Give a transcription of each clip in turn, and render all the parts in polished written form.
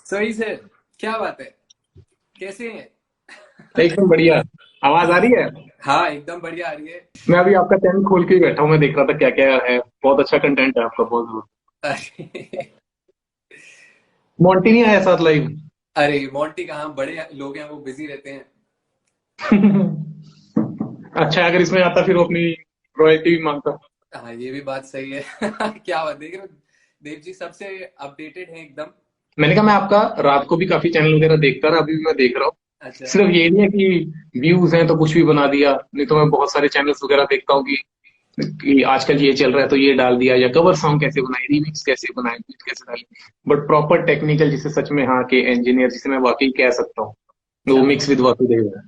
सही से। क्या बात है, कैसे हैं? एकदम बढ़िया। आवाज आ रही है। हाँ, एकदम बढ़िया आ रही है। मैं अभी आपका चैनल खोल के ही बैठा हूँ, मैं देख रहा था क्या क्या है। बहुत अच्छा कंटेंट है आपका, बहुत। अरे मोंटी नहीं आया साथ लाइव? अरे मोंटी कहाँ, बड़े लोग हैं वो बिजी रहते हैं। अच्छा, अगर इसमें आता फिर वो अपनी रॉयल्टी भी मांगता। हाँ, ये भी बात सही है। क्या बात देख रहे हो, देव जी सबसे अपडेटेड है एकदम। मैंने कहा मैं आपका रात को भी काफी चैनल वगैरह देखता रहा, अभी भी मैं देख रहा हूँ। अच्छा। सिर्फ ये नहीं है कि व्यूज हैं तो कुछ भी बना दिया, नहीं तो मैं बहुत सारे चैनल्स वगैरह देखता हूँ कि आजकल ये चल रहा है तो ये डाल दिया, या कवर सॉन्ग कैसे बनाए, रीमिक्स कैसे बनाए, बीट कैसे डाले। बट प्रॉपर टेक्निकल जिसे सच में हाँ के इंजीनियर जिसे मैं वाकई कह सकता हूँ, वो क्या मिक्स विद वासुदेव है।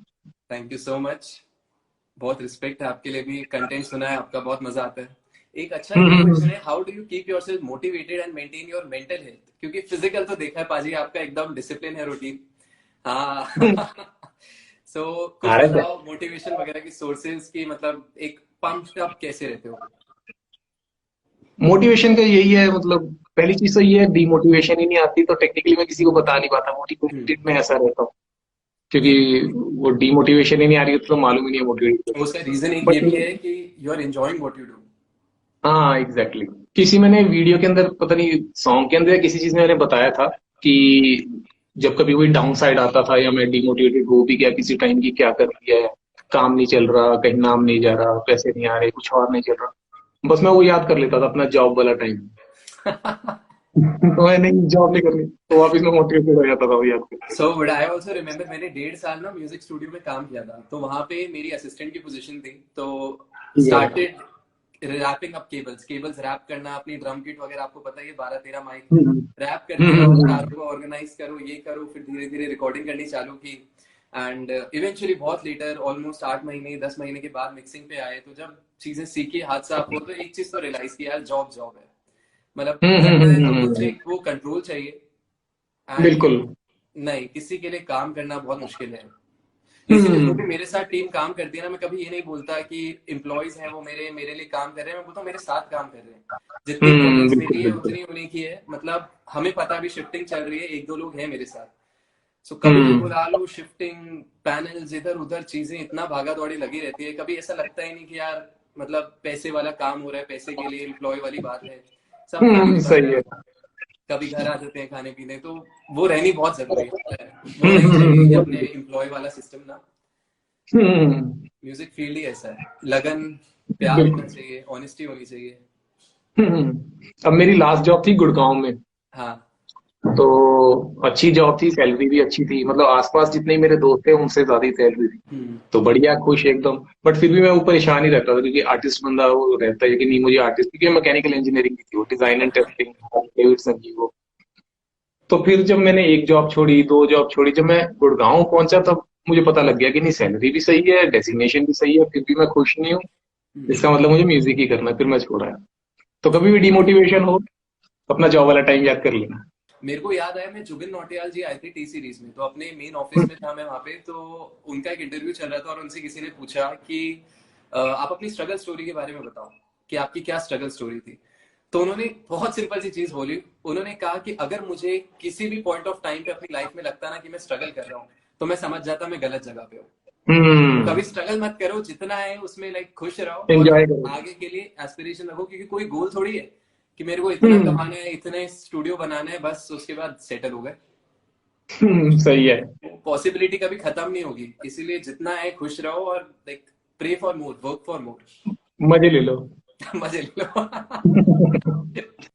Thank you so much. बहुत रिस्पेक्ट है आपके लिए भी, कंटेंट सुना है आपका, बहुत मजा आता है। एक अच्छा हम्म, ये हम्म, क्वेश्चन है, how do you keep yourself motivated and maintain your mental health? क्योंकि फिजिकल तो देखा है पाजी आपका, एकदम डिसिप्लिन है, रूटीन। हम्म। हाँ। सो कुछ अरे बताओ मोटिवेशन वगैरह की सोर्सेज की, मतलब एक पंप्ड अप कैसे रहते हो? मोटिवेशन का यही है, मतलब पहली चीज तो ये है, डीमोटिवेशन ही नहीं आती तो टेक्निकली मैं किसी को बता नहीं पाता हम्म। मोटिवेटेड में ऐसा रहता हूँ। क्योंकि वो डीमोटिवेशन ही नहीं आ रही तो मालूम ही नहीं है मोटिवेटेड। उसका रीजन एक ये बट भी है कि you are enjoying what you do. हाँ, एग्जैक्टली exactly। किसी मैंने वीडियो के अंदर, पता नहीं सॉन्ग के अंदर या किसी चीज में मैंने बताया था कि जब कभी कोई डाउन साइड आता था या मैं डिमोटिवेटेड हो भी गया किसी टाइम की, क्या कर दिया है, काम नहीं चल रहा, कहीं नाम नहीं जा रहा, पैसे नहीं आ रहे, कुछ और नहीं चल रहा, बस मैं वो याद कर लेता था अपना जॉब वाला टाइम। तो मैं नहीं, जॉब नहीं करनी तो वापिस मैं मोटिवेटेड हो जाता था वो याद करके। So but I also remember, मैंने 1.5 साल ना म्यूजिक स्टूडियो में काम किया था, तो वहां पे मेरी असिस्टेंट की पोजीशन थी। तो ठीक है। Started wrapping up cables cables wrap करना, अपनी ड्रम किट वगैरह, आपको पता ही है, 12-13 माइक हम्म, रैप हम्म, करते हम्म, रहो, हम्म, तारों को ऑर्गेनाइज करो, ये करो, फिर धीरे धीरे रिकॉर्डिंग करनी चालू की। एंड इवेंचुअली बहुत लेटर, ऑलमोस्ट 8 महीने 10 महीने के बाद मिक्सिंग पे आए, तो जब चीजें सीखी, हाथ साफ हो, तो एक चीज तो रियलाइज की, यार जॉब जॉब है। मतलब हम्म, हम्म, करना है तो कुछ हम्म। एक वो कंट्रोल चाहिए। एंड बिल्कुल। नहीं, किसी के लिए काम करना बहुत मुश्किल है। इसीलिए जो भी हम्म, मेरे साथ टीम काम करती है ना, मैं कभी ये नहीं बोलता कि एम्प्लॉयज हैं वो मेरे मेरे लिए काम कर रहे हैं, मैं बोलता हूँ मेरे साथ काम कर रहे हैं। जितनी प्रॉब्लम्स बिल्कुल मेरी है बिल्कुल। उतनी उन्हीं की है, मतलब हमें पता भी शिफ्टिंग चल रही है, एक दो लोग हैं मेरे साथ। सो कभी भी हम्म, बुला लो, शिफ्टिंग पैनल्स इधर उधर, चीजें इतना भागा दौड़ी लगी रहती है, कभी ऐसा लगता ही नहीं कि यार मतलब पैसे वाला काम हो रहा है, पैसे के लिए एम्प्लॉय वाली बात है। सब फैमिली वाला सही है। है। कभी घर आ जाते हैं खाने पीने, तो वो रहनी बहुत जरूरी है, वो हम्म, नहीं चाहिए ये अपने हम्म, एम्प्लॉय वाला सिस्टम ना। हम्म, म्यूजिक फील्ड ही ऐसा है, लगन, प्यार होना बिल्कुल। चाहिए, ऑनेस्टी होनी चाहिए। अब मेरी लास्ट जॉब थी गुड़गांव में। हाँ। तो अच्छी जॉब थी, सैलरी भी अच्छी थी, मतलब आसपास जितने मेरे दोस्त थे उनसे ज्यादा ही सैलरी थी। हम्म। तो बढ़िया, खुश एकदम। बट फिर भी मैं वो परेशान ही रहता था क्योंकि आर्टिस्ट बंदा वो रहता है कि नहीं, मुझे आर्टिस्ट, क्योंकि मैकेनिकल इंजीनियरिंग की थी, वो design and testing, David Sanjeev वो। तो फिर जब मैंने एक जॉब छोड़ी, दो जॉब छोड़ी, जब मैं गुड़गांव पहुंचा तब मुझे पता लग गया कि नहीं, सैलरी भी सही है, डेजिग्नेशन भी सही है, फिर भी मैं खुश नहीं हूँ। हम्म। इसका मतलब मुझे म्यूजिक ही करना है, फिर मैं छोड़ा है। तो कभी भी डिमोटिवेशन हो, अपना जॉब वाला टाइम याद कर लेना। मेरे को याद आया, मैं जुबिन नौटियाल जी आए थे टी सीरीज में, तो अपने मेन ऑफिस में था मैं वहां पे, तो उनका एक इंटरव्यू चल रहा था और उनसे किसी ने पूछा कि आप अपनी स्ट्रगल स्टोरी के बारे में बताओ, कि आपकी क्या स्ट्रगल स्टोरी थी। तो उन्होंने बहुत सिंपल सी चीज बोली, उन्होंने कहा कि अगर मुझे किसी भी पॉइंट ऑफ टाइम पे अपनी लाइफ में लगता ना कि मैं स्ट्रगल कर रहा हूँ, तो मैं समझ जाता मैं गलत जगह पे हूँ। तो हम्म। कभी स्ट्रगल मत करो, जितना है उसमें लाइक खुश रहो, और एंजॉय करो। आगे के लिए एस्पिरेशन रखो, क्योंकि कोई गोल थोड़ी है कि मेरे को इतना हम्म, कमाना है, इतने स्टूडियो बनाना है, बस उसके बाद सेटल हो गए। सही है। पॉसिबिलिटी कभी खत्म नहीं होगी, इसीलिए जितना है खुश रहो, और like pray for more, work for more. मजे ले लो। मजे ले लो।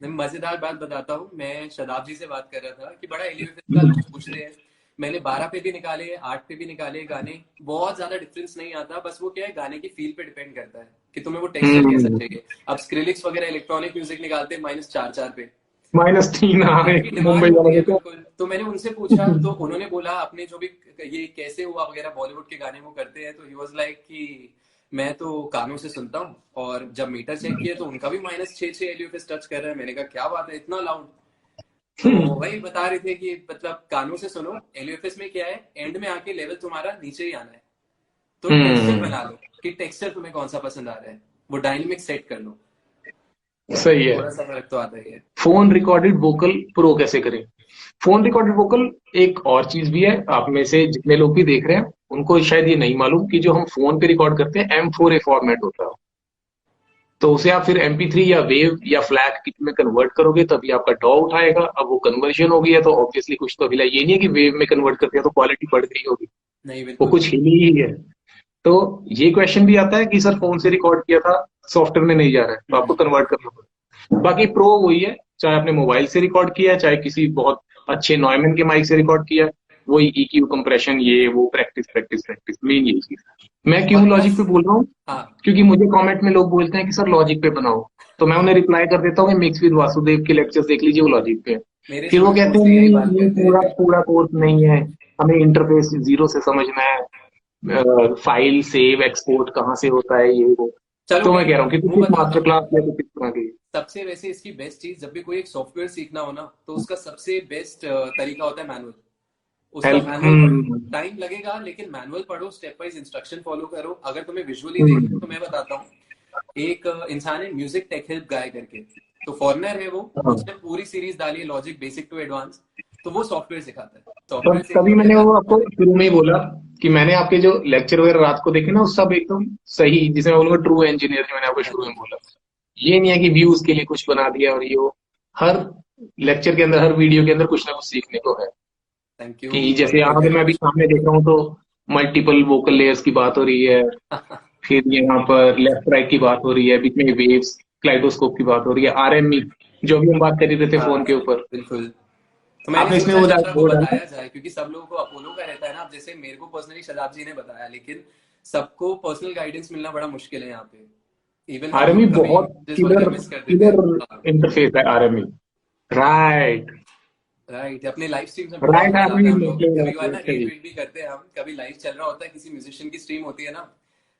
मैं मजेदार बात बताता हूँ, मैं शदाब जी से बात कर रहा था कि बड़ा एलिवेशन का लोग पूछ रहे हैं। मैंने 12 पे भी निकाले, 8 पे भी निकाले गाने, बहुत ज्यादा डिफरेंस नहीं आता, बस वो क्या है, गाने की फील पे डिपेंड करता है कि तुम्हें वो टेक्सचर कैसा हम्म। चाहिए। अब स्क्रिलिक्स वगैरह इलेक्ट्रॉनिक म्यूजिक निकालते हैं -4 4 पे। -3, तो हाँ। उनकी डिमांड मुंबई होती वालों है ने तो। बिल्कुल, तो मैंने उनसे पूछा, तो उन्होंने बोला अपने जो भी ये कैसे हुआ वगैरह, बॉलीवुड के गाने वो करते हैं, तो ही वाज लाइक कि मैं तो कानों से सुनता हूँ, और जब मीटर चेक किया तो उनका भी -6 6 एलयूएफएस टच कर रहा है। मैंने कहा क्या बात है, इतना लाउड। तो वही बता रहे थे कि मतलब कानों से सुनो, एलयूएफएस में क्या है, एंड में आके लेवल तुम्हारा नीचे ही आना है, तो टेक्सचर हम्म, बना लो कि टेक्सचर तुम्हें कौन सा पसंद आ रहा है, वो डायनेमिक सेट कर लो। सही है। थोड़ा सा फर्क तो आता ही है। फोन रिकॉर्डेड वोकल प्रो कैसे करें? फोन रिकॉर्डेड वोकल एक और चीज भी है, आप में से जितने लोग भी देख रहे हैं उनको शायद ये नहीं मालूम कि जो हम फोन पे रिकॉर्ड करते हैं M4A फॉर्मेट होता है। तो उसे आप फिर MP3 या वेव या फ्लैग किट में कन्वर्ट करोगे तभी आपका डॉ उठाएगा। अब वो कन्वर्जन हो गया तो ऑब्वियसली कुछ तो हिला, ये नहीं है कि वेव में कन्वर्ट कर दिया तो क्वालिटी बढ़ गई होगी, नहीं, वो बिल्कुल कुछ हिली ही है। तो ये क्वेश्चन भी आता है कि सर फोन से रिकॉर्ड किया था, सॉफ्टवेयर में नहीं जा रहा है तो आपको नहीं। कन्वर्ट करना पड़ेगा। बाकी प्रो वही है, चाहे आपने मोबाइल से रिकॉर्ड किया है, चाहे किसी बहुत अच्छे नॉयमन के माइक से रिकॉर्ड किया है, वही EQ कंप्रेशन, ये वो प्रैक्टिस प्रैक्टिस प्रैक्टिस, मेन यही चीज है। मैं क्यों और लॉजिक बस। पे बोल रहा हूँ, हाँ। क्योंकि मुझे कमेंट में लोग बोलते हैं कि सर लॉजिक पे बनाओ, तो मैं उन्हें रिप्लाई कर देता हूँ मिक्स विद वासुदेव के लेक्चर्स देख लीजिए, वो लॉजिक पे है। मेरे फिर से वो भी कहते हैं मोस्टली यही नहीं बात ये कहते पूरा हैं। पूरा कोर्स नहीं है, हमें इंटरफेस जीरो से समझना है, फाइल सेव एक्सपोर्ट कहाँ से होता है, ये वो। चलो तो मैं मैं कह रहा हूँ कि वो कुछ बताता मास्टर हूँ। क्लास या तो किस तरह की। सबसे वैसे इसकी बेस्ट चीज, जब भी कोई एक सॉफ्टवेयर सीखना हो ना, तो उसका सबसे बेस्ट तरीका होता है मैनुअल। उसका हेल्प। मैनुअल पढ़ो। टाइम लगेगा लेकिन मैनुअल पढ़ो, स्टेप वाइज इंस्ट्रक्शन फॉलो करो। अगर तुम्हें विजुअली देखना है तो मैं बताता हूँ। एक इंसान है म्यूजिक टेक हेल्प गाय करके, तो फॉरेनर है वो। हाँ, उसने पूरी सीरीज डाली है, लॉजिक बेसिक टू एडवांस। तो वो सॉफ्टवेयर सिखाता है, पर सॉफ्टवेयर तभी सीखोगे मैंने अगर। वो आपको शुरू में ही बोला कि मैंने आपके जो लेक्चर वगैरह रात को देखे ना, वो सब एकदम सही, जिसे मैं बोलूंगा ट्रू इंजीनियर, जो मैंने आपको हाँ शुरू में जी। बोला। ये नहीं है कि व्यूज के लिए कुछ बना दिया और ये वो। हर लेक्चर के अंदर, हर वीडियो के अंदर कुछ ना कुछ सीखने को है। थैंक यू, कि जैसे बहुत यहाँ बढ़िया पे मैं अभी लगा। सामने देख रहा हूँ तो मल्टीपल वोकल लेयर्स की बात हो रही है, फिर यहाँ पर लेफ्ट राइट की बात हो रही है, बीच में वेव्स, क्लाइडोस्कोप की बात हो रही है, RME जो भी हम बात कर ही रहे थे हाँ फोन के ऊपर। बिल्कुल। तो मैंने आपने इसमें सोचा वो चंद्रा को वो डाला। बताया जाए, क्योंकि सब लोगों को अपोलो का रहता है ना। अब जैसे मेरे को पर्सनली शदाब जी ने बताया, लेकिन सबको पर्सनल गाइडेंस मिलना बड़ा मुश्किल है यहाँ पे। इवन हम RME लोग कभी बहुत जिस किलर वगैरह मिस कर देते हैं। किलर हाँ। इंटरफेस है RME। राइट। राइट, अपने लाइव स्ट्रीम्स में बड़ा राइट मजा आता RME है। हम लोग मतलब कभी बात कभार है, ना रेट सही। वेट भी करते हैं। हम कभी लाइव चल रहा होता है, किसी म्यूजिशियन की स्ट्रीम होती है ना,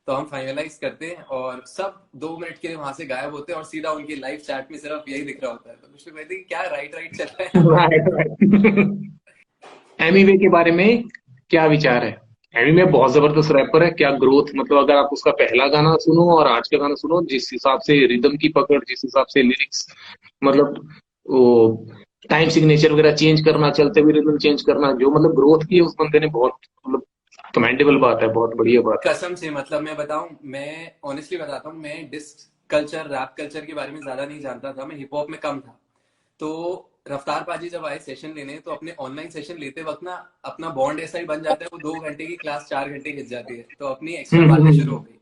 तो हम फाइनलाइज करते हैं और सब 2 मिनट के लिए वहां से गायब होते हैं और सीधा उनकी लाइव चैट में सिर्फ यही दिख रहा होता है। तो कुछ लोग कहते हैं कि क्या राइट राइट चल रहा है यहाँ पे। Right right. एमीवे के बारे में क्या विचार है? एमीवे बहुत जबरदस्त रैपर है, क्या ग्रोथ, मतलब अगर आप उसका पहला गाना सुनो और आज का गाना सुनो, जिस हिसाब से रिदम की पकड़, जिस हिसाब से लिरिक्स, मतलब वो टाइम सिग्नेचर वगैरह चेंज करना, चलते हुए रिदम चेंज करना, जो मतलब ग्रोथ की है उस बंदे ने, बहुत मतलब कमेंडेबल बात है, बहुत बढ़िया बात है। कसम से, मतलब मैं बताऊं, मैं ऑनेस्टली बताता हूँ, मैं डिस्क कल्चर, रैप कल्चर के बारे में ज्यादा नहीं जानता था। मैं हिप हॉप में कम था। तो रफ्तार पाजी जब आए सेशन लेने, तो अपने ऑनलाइन सेशन लेते वक्त ना, अपना बॉन्ड ऐसा ही बन जाता है, वो 2 घंटे की क्लास 4 घंटे खिंच जाती है। तो अपनी एक्स्ट्रा बातें शुरू हो हम्म। गई।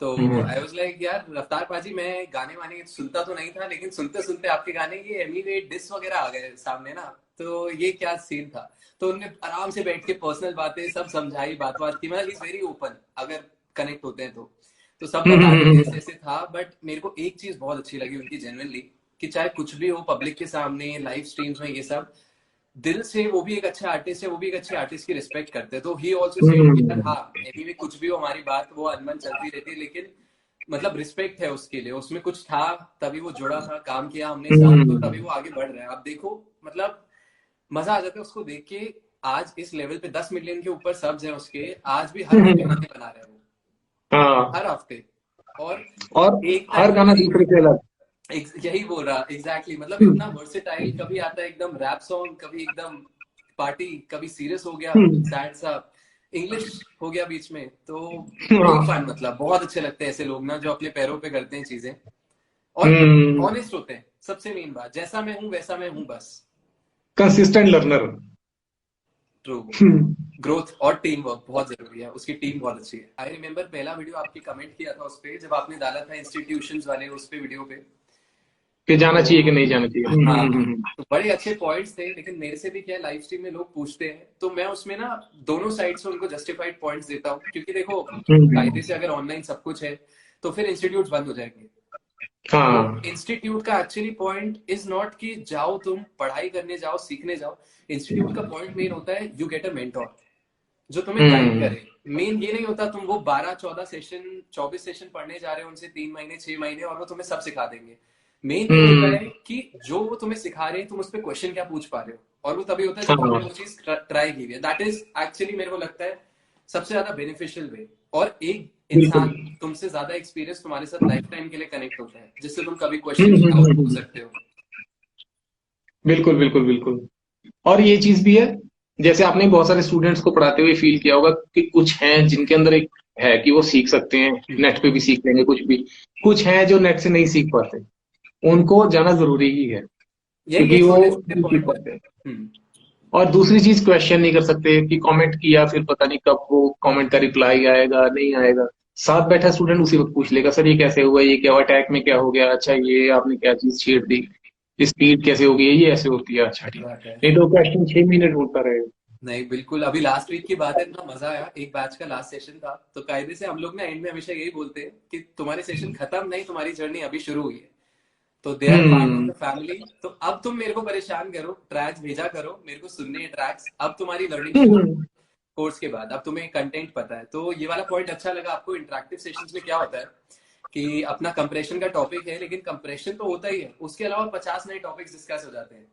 तो हम्म। आई वाज लाइक, यार रफ्तार पाजी, मैं गाने वाने सुनता तो नहीं था, लेकिन सुनते सुनते आपके गाने ये एमीवेट डिस वगैरह आ गए सामने ना। तो ये क्या सीन था। तो उनने आराम से बैठ के पर्सनल बातें सब समझाई, बात बात की। मतलब इज वेरी ओपन, अगर कनेक्ट होते हैं तो सब हम्म। बता हम्म। रहे थे हम्म। ऐसे ऐसे था। बट मेरे को एक चीज बहुत अच्छी लगी उनकी जेन्युइनली, कि चाहे कुछ भी हो पब्लिक के सामने, लाइव स्ट्रीम्स में, ये सब दिल से, वो भी एक अच्छे आर्टिस्ट है, वो भी एक अच्छे आर्टिस्ट की रिस्पेक्ट करते हैं। तो ही ऑल्सो सेड कि यार हम्म। हाँ, एमी में कुछ भी हो, हमारी बात वो अनबन चलती रहती है, लेकिन मतलब रिस्पेक्ट है उसके लिए। उसमें कुछ था तभी वो जुड़ा था, काम किया हमने साथ, तो तभी हम्म। वो आगे बढ़ रहा है। आप देखो, मतलब मजा आ जाता है उसको देख के। आज इस लेवल पे 10 मिलियन के ऊपर सब्स हैं उसके, आज भी हर हफ्ते हम्म। गाने बना रहे हैं वो, हाँ, हर हफ्ते। और और एक हर टाइम पे गाना थी, दूसरे से अलग। यही बोल रहा एग्जैक्टली, मतलब इतना वर्सेटाइल। कभी आता है एकदम रैप सॉन्ग, कभी एकदम पार्टी, कभी सीरियस हो गया, सैड सा, इंग्लिश हो गया बीच में। तो बिग फैन, मतलब बहुत अच्छे लगते हैं ऐसे लोग ना, जो अपने पैरों पे करते हैं चीजें और ऑनेस्ट होते हैं। सबसे मेन बात, जैसा मैं हूं वैसा मैं हूं बस। Consistent learner. ट्रू। ग्रोथ और टीम वर्क बहुत जरूरी है, उसकी टीम बहुत अच्छी है। आई रिमेम्बर पहला वीडियो आपकी कमेंट किया था उस पे, जब आपने डाला था इंस्टीट्यूशंस वाले उस पे वीडियो पे। कि जाना चाहिए कि तो नहीं जाना चाहिए। हाँ, तो बड़े अच्छे पॉइंट्स थे। लेकिन मेरे से भी क्या, लाइव स्ट्रीम में लोग पूछते हैं, तो मैं उसमें ना दोनों साइड से उनको जस्टिफाइड पॉइंट्स देता हूँ। क्योंकि देखो, कायदे से अगर ऑनलाइन सब कुछ है, तो फिर इंस्टीट्यूट बंद हो जाएंगे। तो हाँ। इंस्टीट्यूट का एक्चुअली पॉइंट इज नॉट कि जाओ तुम पढ़ाई करने जाओ, सीखने जाओ। इंस्टीट्यूट का पॉइंट मेन होता है, यू गेट अ मेंटोर जो तुम्हें गाइड हम्म। करे। मेन ये नहीं होता तुम वो 12 14 सेशन 24 सेशन पढ़ने जा रहे हो उनसे 3 महीने 6 महीने, और वो तुम्हें सब सिखा देंगे। मेन ये होता है हम्म। कि जो वो तुम्हें सिखा रहे हैं, तुम उस पर क्वेश्चन क्या पूछ पा रहे हो। और वो तभी होता है जब तुमने हाँ। वो चीज ट्राई की है। दैट इज एक्चुअली, मेरे को लगता है, सबसे ज्यादा बेनिफिशियल वे। और एक बिल्कुल। इंसान तुमसे ज्यादा एक्सपीरियंस तुम्हारे साथ लाइफ टाइम के लिए कनेक्ट होता है, जिससे तुम कभी क्वेश्चन डाउट पूछ हम्म। सकते हो। बिल्कुल बिल्कुल बिल्कुल। और ये चीज भी है, जैसे आपने बहुत सारे स्टूडेंट्स को पढ़ाते हुए फील किया होगा कि कुछ हैं जिनके अंदर एक है कि वो सीख सकते हैं, हम्म, नेट पे भी सीख लेंगे कुछ भी। कुछ हैं जो नेट से नहीं सीख पाते, उनको जाना जरूरी ही है, ये क्योंकि वो छोटे छोटे नहीं सीख पॉइंट है। पाते। हम्म। और दूसरी चीज, क्वेश्चन नहीं कर सकते कि कमेंट किया फिर पता नहीं कब वो कमेंट का रिप्लाई आएगा नहीं आएगा। साथ बैठा स्टूडेंट उसी वक्त पूछ लेगा, सर ये कैसे हुआ, ये क्या हुआ, अटैक में क्या हो गया, अच्छा ये आपने क्या चीज छेड़ दी, स्पीड कैसे हो गई है, ये ऐसे होती है, अच्छा सही ठीक। बात है। नहीं तो क्वेश्चन 6 मिनट होता रहेगा। नहीं बिल्कुल, अभी लास्ट वीक की बात है, इतना मजा आया, एक बैच का लास्ट सेशन था, तो कायदे से हम लोग ना एंड में हमेशा यही बोलते हैं कि तुम्हारे सेशन खत्म नहीं, तुम्हारी जर्नी अभी शुरू हुई है, तो they are part of hmm. The family. तो अब तुम मेरे को परेशान करो, ट्रैक्स भेजा करो, मेरे को सुनने हैं ट्रैक्स, अब तुम्हारी लर्निंग शुरू हम्म। कोर्स के बाद, अब तुम्हें कंटेंट पता है। तो ये वाला पॉइंट अच्छा लगा आपको। इंटरेक्टिव सेशंस में क्या होता है कि अपना कंप्रेशन का टॉपिक है, लेकिन कंप्रेशन तो होता ही है, उसके अलावा 50 नए टॉपिक्स डिस्कस हो जाते हैं।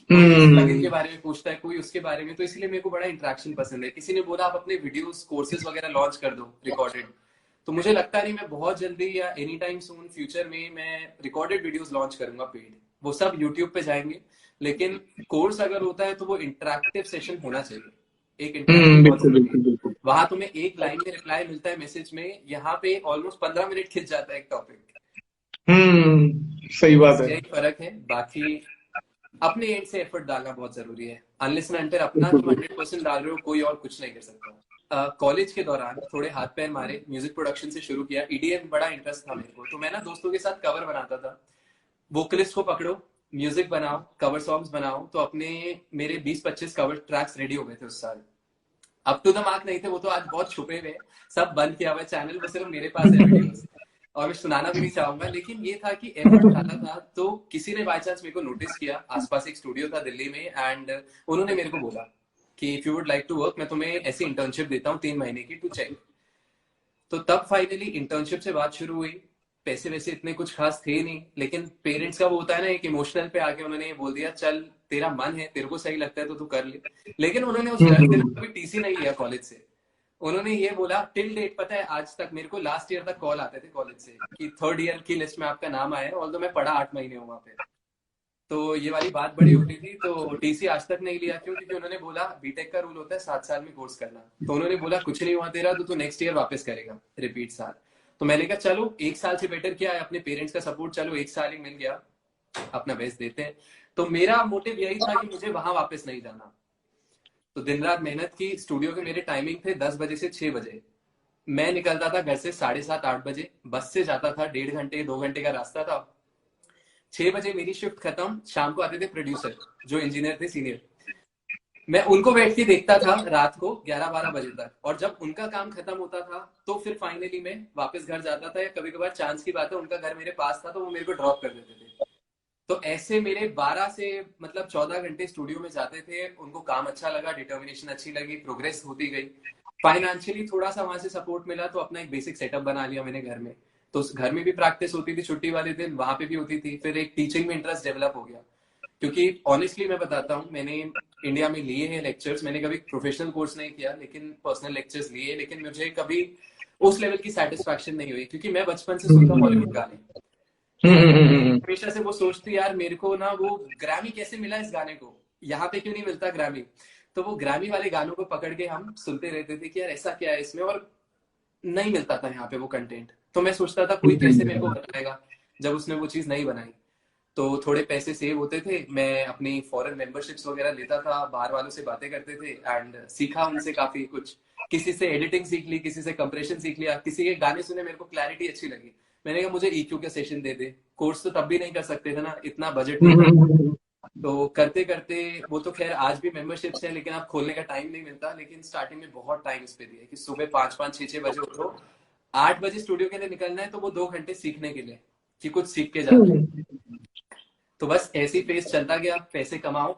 कोई इस प्लगइन के हम्म। बारे में पूछता है, कोई उसके बारे में, तो इसलिए मेरे को बड़ा इंटरेक्शन पसंद है। किसी ने बोला आप अपने वीडियोस कोर्सेज वगैरह लॉन्च कर दो रिकॉर्डेड, तो मुझे लगता नहीं, मैं बहुत जल्दी या एनी टाइम सून फ्यूचर में मैं रिकॉर्डेड वीडियोस लॉन्च करूंगा पेड, वो सब यूट्यूब पे जाएंगे। लेकिन कोर्स अगर होता है तो वो इंटरेक्टिव सेशन होना चाहिए, एक इंटरेक्शन बहुत बिल्कुल जरूरी है। बिल्कुल बिल्कुल। वहां तुम्हें एक लाइन में रिप्लाई मिलता है मैसेज में, यहाँ पे ऑलमोस्ट 15 मिनट खिंच जाता है एक टॉपिक। सही बात बस है। यही फर्क है, बाकी अपने एंड से एफर्ट डालना बहुत जरूरी है। अनलेस एंड अनटिल अपना बिल्कुल तुम बिल्कुल। 100% डाल रहे हो, कोई और कुछ नहीं कर सकता। कॉलेज के दौरान थोड़े हाथ पैर मारे, म्यूजिक प्रोडक्शन से शुरू किया, ईडीएम बड़ा इंटरेस्ट था मेरे को, तो मैं ना दोस्तों के साथ कवर बनाता था। वोकलिस्ट को पकड़ो, म्यूजिक बनाओ, कवर सॉन्ग्स बनाओ, तो अपने मेरे 20-25 कवर ट्रैक्स रेडी हो गए थे उस साल। अप टू द मार्क नहीं थे, वो तो आज बहुत छुपे हुए हैं, सब बंद किया हुआ है चैनल, वो सिर्फ मेरे पास है वीडियोस, और मैं सुनाना भी नहीं चाहूंगा। लेकिन ये था कि एफर्ट डाला था, तो किसी ने बाय चांस मेरे को नोटिस किया, आसपास एक स्टूडियो था दिल्ली में, एंड उन्होंने मेरे को बोला कि if you would like to work, मैं तुम्हें ऐसी इंटर्नशिप देता हूँ 3 महीने की, टू चेक। तो तब फाइनली इंटर्नशिप से बात शुरू हुई। पैसे वैसे इतने कुछ खास थे नहीं, लेकिन पेरेंट्स का वो होता है ना, एक इमोशनल पे आके उन्होंने ये बोल दिया, चल तेरा मन है, तेरे को सही लगता है तो तू कर ले। लेकिन उन्होंने उस डर से ना कभी टीसी नहीं लिया कॉलेज से। उन्होंने ये बोला, टिल डेट पता है आज तक मेरे को लास्ट ईयर तक कॉल आते थे कॉलेज से कि थर्ड ईयर की लिस्ट में आपका नाम आया है, ऑल्दो मैं पढ़ा 8 महीने हूँ वहां पे। तो ये वाली बात बड़ी होती थी, तो टीसी आज तक नहीं लिया। क्यों? क्योंकि उन्होंने बोला बीटेक का रूल होता है 7 साल में कोर्स करना, तो उन्होंने बोला कुछ नहीं हुआ तेरा, तो तू नेक्स्ट ईयर वापस करेगा रिपीट साल। तो मैंने कहा चलो 1 साल से बेटर क्या है, अपने पेरेंट्स का सपोर्ट, चलो 1 साल ही मिल गया, अपना बेस्ट देते हैं। तो मेरा मोटिव यही था कि मुझे वहां वापस नहीं जाना। तो दिन रात मेहनत की, स्टूडियो के मेरे टाइमिंग थे 10 बजे से 6 बजे। मैं निकलता था घर से 7:30-8 बजे, बस से जाता था, 1.5 घंटे 2 घंटे का रास्ता था। 6 बजे मेरी शिफ्ट खत्म, शाम को आते थे प्रोड्यूसर जो इंजीनियर थे सीनियर, मैं उनको बैठ के देखता था रात को 11-12 बजे तक, और जब उनका काम खत्म होता था तो फिर फाइनली मैं वापस घर जाता था, या कभी कभार चांस की बात है उनका घर मेरे पास था तो वो मेरे को ड्रॉप कर देते थे। तो ऐसे मेरे 12 से मतलब 14 घंटे स्टूडियो में जाते थे। उनको काम अच्छा लगा, डिटर्मिनेशन अच्छी लगी, प्रोग्रेस होती गई। फाइनेंशियली थोड़ा सा वहां से सपोर्ट मिला, तो अपना एक बेसिक सेटअप बना लिया मैंने घर में। तो घर में भी प्रैक्टिस होती थी, छुट्टी वाले दिन वहां पे भी होती थी। फिर एक टीचिंग में इंटरेस्ट डेवलप हो गया, क्योंकि ऑनेस्टली मैं बताता हूँ, मैंने इंडिया में लिए हैं लेक्चर्स, मैंने कभी प्रोफेशनल कोर्स नहीं किया, लेकिन पर्सनल लेक्चर्स लिए, लेकिन मुझे कभी उस लेवल की सेटिस्फैक्शन नहीं हुई, क्योंकि मैं बचपन से सुनता हूँ बॉलीवुड गाने। तो हमेशा से वो सोचती यार मेरे को ना, वो ग्रैमी कैसे मिला इस गाने को, यहाँ पे क्यों नहीं मिलता ग्रैमी। तो वो ग्रैमी वाले गानों को पकड़ के हम सुनते रहते थे कि यार ऐसा क्या है इसमें, और नहीं मिलता था यहाँ पे वो कंटेंट। तो मैं सोचता था कोई कैसे मेरे को बताएगा, जब उसने वो चीज नहीं बनाई। तो थोड़े पैसे सेव होते थे, मैं अपनी फॉरेन मेंबरशिप्स वगैरह लेता था, बाहर वालों से बातें करते थे, एंड सीखा उनसे काफी कुछ। किसी से एडिटिंग सीख ली, किसी से कंप्रेशन सीख लिया, किसी के गाने सुने, मेरे को क्लैरिटी अच्छी लगी, मैंने कहा मुझे ईक्यू का सेशन दे दे। कोर्स तो तब भी नहीं कर सकते थे ना, इतना बजट नहीं था। तो करते करते, वो तो खैर आज भी मेंबरशिप्स है, लेकिन अब खोलने का टाइम नहीं मिलता। लेकिन स्टार्टिंग में बहुत टाइम इस पे दिया कि सुबह 5-5 6-6 बजे उठो, 8 बजे स्टूडियो के लिए निकलना है, तो वो 2 घंटे सीखने के लिए कि कुछ सीख के जाना है। तो बस ऐसे ही फेस चलता गया, पैसे कमाओ,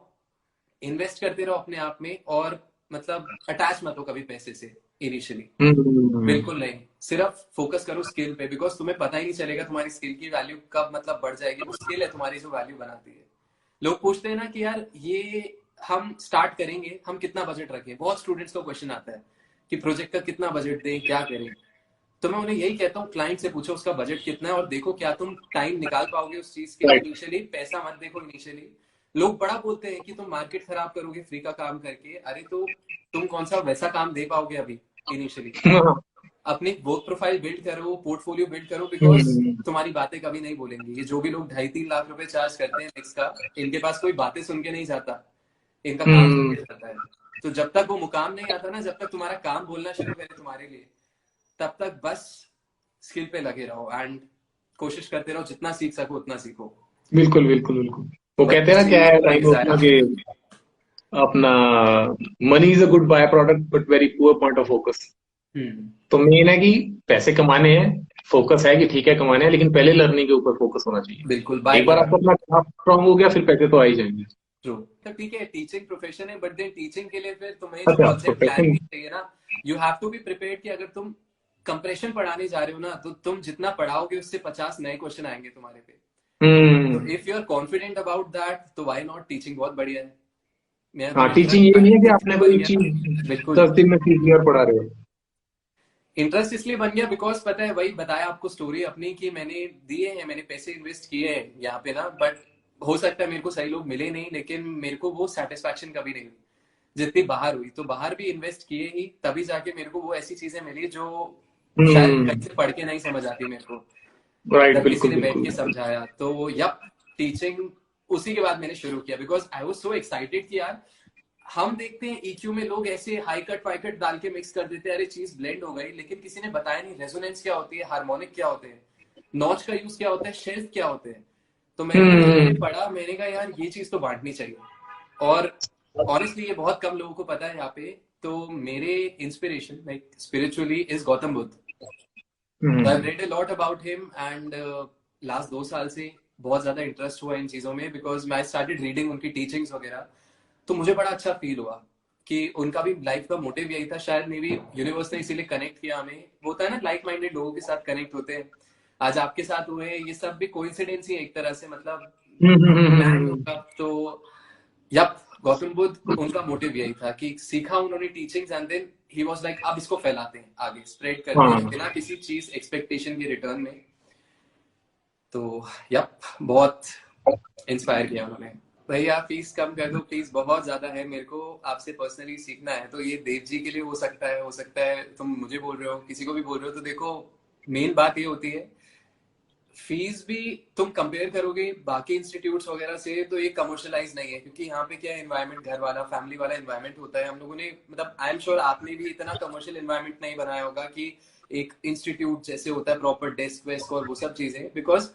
इन्वेस्ट करते रहो अपने आप में, और मतलब अटैच मत हो कभी पैसे से इनिशियली, बिल्कुल नहीं। सिर्फ फोकस करो स्किल पे, बिकॉज तुम्हें पता ही नहीं चलेगा तुम्हारी स्किल की वैल्यू कब मतलब बढ़ जाएगी। वो स्किल है तुम्हारी जो वैल्यू बनाती है। लोग पूछते हैं ना कि यार ये हम स्टार्ट करेंगे, हम कितना बजट रखें, बहुत स्टूडेंट्स को क्वेश्चन आता है कि प्रोजेक्ट का कितना बजट दें, क्या करें। तो मैं उन्हें यही कहता हूँ, क्लाइंट से पूछो उसका बजट कितना है, और देखो क्या तुम टाइम निकाल पाओगे उस चीज के लिए। राइट। इनिशियली पैसा मत देखो इनिशियली, लोग बड़ा बोलते हैं कि तुम मार्केट खराब करोगे फ्री का काम करके, अरे तो तुम कौन सा वैसा काम दे पाओगे अभी इनिशियली? हाँ, अपनी वर्क प्रोफाइल बिल्ड करो, पोर्टफोलियो बिल्ड करो, बिकॉज हम्म, तुम्हारी बातें कभी नहीं बोलेंगे। ये जो भी लोग 2.5-3 लाख रुपए चार्ज करते हैं मिक्स का, इनके पास कोई बातें सुन के नहीं जाता, इनका काम सुन हम्म, के जाता है। तो जब तक वो मुकाम नहीं आता ना, जब तक तुम्हारा काम बोलना शुरू करे तुम्हारे लिए, तब तक बस स्किल पे लगे रहो एंड कोशिश करते रहो, जितना सीख सको उतना सीखो। बिल्कुल बिल्कुल बिल्कुल। वो बट कहते हैं ना, इसी क्या है में टाइम अपना आया। के अपना, money is a good by product but very poor point of focus. Hmm. तो मेन है कि पैसे कमाने हैं, फोकस है कि ठीक है कमाने हैं, लेकिन पहले लर्निंग के ऊपर फोकस होना बिल्कुल, चाहिए। बाय एक बार आपको प्रोडक्ट। अपना क्राफ्ट स्ट्रांग हो गया, फिर पैसे तो आ ही जाएंगे। ट्रू। तो ठीक है, टीचिंग प्रोफेशन है, बट देन टीचिंग के लिए फिर तुम्हें जो अच्छा, कॉन्सेप्ट प्लान प्रोफेशन। भी चाहिए ना। You have to be prepared कि अगर तुम कंप्रेशन पढ़ाने जा रहे हो ना, तो तुम जितना पढ़ाओगे उससे 50 नए क्वेश्चन आएंगे तुम्हारे पे। तो hmm. If you are confident about that, तो व्हाई नॉट? टीचिंग बहुत बढ़िया है। मेरा तो हाँ, टीचिंग इंटरेस्ट ये नहीं है कि इसलिए आपने बन कोई एक गया। चीज बिल्कुल। 10 दिन में सीख लिया और पढ़ा रहे हो। इंटरेस्ट इसलिए बन गया बिकॉज पता है, वही बताया आपको स्टोरी अपनी, कि मैंने दिए हैं, मैंने पैसे इन्वेस्ट किए हैं यहाँ पे ना, बट हो सकता है मेरे को सही लोग मिले नहीं, लेकिन मेरे को वो सेटिस्फैक्शन कभी नहीं हुई जितनी बाहर हुई। तो बाहर भी इन्वेस्ट किए ही, तभी जाके मेरे को वो ऐसी चीजें मिली जो शायद हम्म। कहीं से पढ़ के नहीं समझ आती मेरे को, राइट, जब किसी बिल्कुल ने बैठ बिल्कुल। के समझाया। तो यप, टीचिंग उसी के बाद मैंने शुरू किया, because I was so excited कि यार, हम देखते हैं ईक्यू में लोग ऐसे हाई कट वाई कट डाल के मिक्स कर देते हैं, अरे चीज ब्लेंड हो गई, लेकिन किसी ने बताया नहीं रेजोनेंस क्या होती है, हार्मोनिक क्या होते हैं, नॉच का यूज क्या होता है, शेल्फ क्या होते हैं। तो मैंने वो धीरे धीरे हम्म। पढ़ा, मैंने कहा यार ये चीज तो बांटनी चाहिए। और ऑनेस्टली ये बहुत कम लोगों को पता है यहाँ पे। तो मेरे inspiration like spiritually is Gautam Buddha. तो I hmm. Read a lot about him and last 2 साल से बहुत ज्यादा इंटरेस्ट हुआ इन चीजों में, बिकॉज मैं स्टार्टेड रीडिंग उनकी टीचिंग्स वगैरह। तो मुझे बड़ा अच्छा फील हुआ कि उनका भी लाइफ का मोटिव यही था, शायद मे बी यूनिवर्स ने इसीलिए कनेक्ट किया हमें। वो होता है ना, लाइक माइंडेड लोगों के साथ कनेक्ट होते हैं। आज आपके साथ हुए हैं, ये सब भी कोइंसिडेंस ही है एक तरह से, मतलब प्लान हम्म। होगा तो। यप, गौतम बुद्ध, उनका मोटिव यही था कि सीखा उन्होंने teachings and then he was like अब इसको फैलाते हैं, आगे स्प्रेड करते हैं हाँ। बिना किसी चीज एक्सपेक्टेशन के रिटर्न में। तो यप, बहुत इंस्पायर किया उन्होंने। भैया फीस कम कर दो प्लीज, बहुत ज्यादा है, मेरे को आपसे पर्सनली सीखना है। तो ये देव जी के लिए हो सकता है तुम मुझे बोल रहे हो, किसी को भी बोल रहे हो, तो देखो मेन बात ये होती है, फीस भी तुम कंपेयर करोगे बाकी इंस्टीट्यूट्स वगैरह से, तो ये कमर्शलाइज नहीं है, क्योंकि यहाँ पे क्या एनवायरनमेंट घर वाला फैमिली वाला एनवायरनमेंट होता है। हम लोगों ने, मतलब आई एम श्योर आपने भी इतना कमर्शियल एनवायरनमेंट नहीं बनाया होगा कि एक इंस्टीट्यूट जैसे होता है, प्रॉपर डेस्क वेस्क और वो सब चीजें, बिकॉज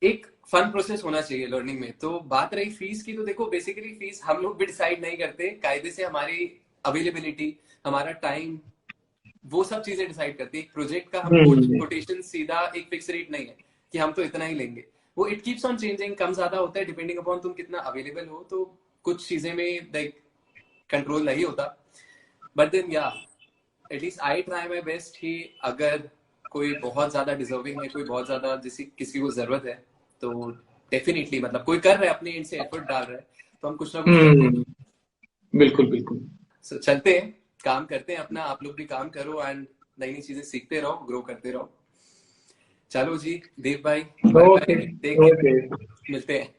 एक फन प्रोसेस होना चाहिए लर्निंग में। तो बात रही फीस की, तो देखो बेसिकली फीस हम लोग भी डिसाइड नहीं करते, कायदे से हमारी अवेलेबिलिटी, हमारा टाइम, वो सब चीजें डिसाइड करती है। एक प्रोजेक्ट का हम हम्म। कोटेशन सीधा एक फिक्स रेट नहीं है कि हम तो इतना ही लेंगे। वो इट कीप्स ऑन चेंजिंग, कम ज्यादा होता है डिपेंडिंग अपॉन तुम कितना अवेलेबल हो। तो कुछ चीजें में लाइक कंट्रोल नहीं होता, बट देन या at least I try my best कि अगर कोई बहुत ज्यादा डिजर्विंग है, कोई बहुत ज्यादा जिसी किसी को जरूरत है, तो डेफिनेटली, मतलब कोई कर रहा है अपने एंड से एफर्ट डाल रहा है, तो हम कुछ ना कुछ देते हैं। हम्म। बिल्कुल बिल्कुल। So, चलते हैं, काम करते हैं अपना, आप लोग भी काम करो एंड नई नई चीजें सीखते रहो, ग्रो करते रहो। चलो जी देव भाई, bye bye, okay. Take care, okay. मिलते हैं।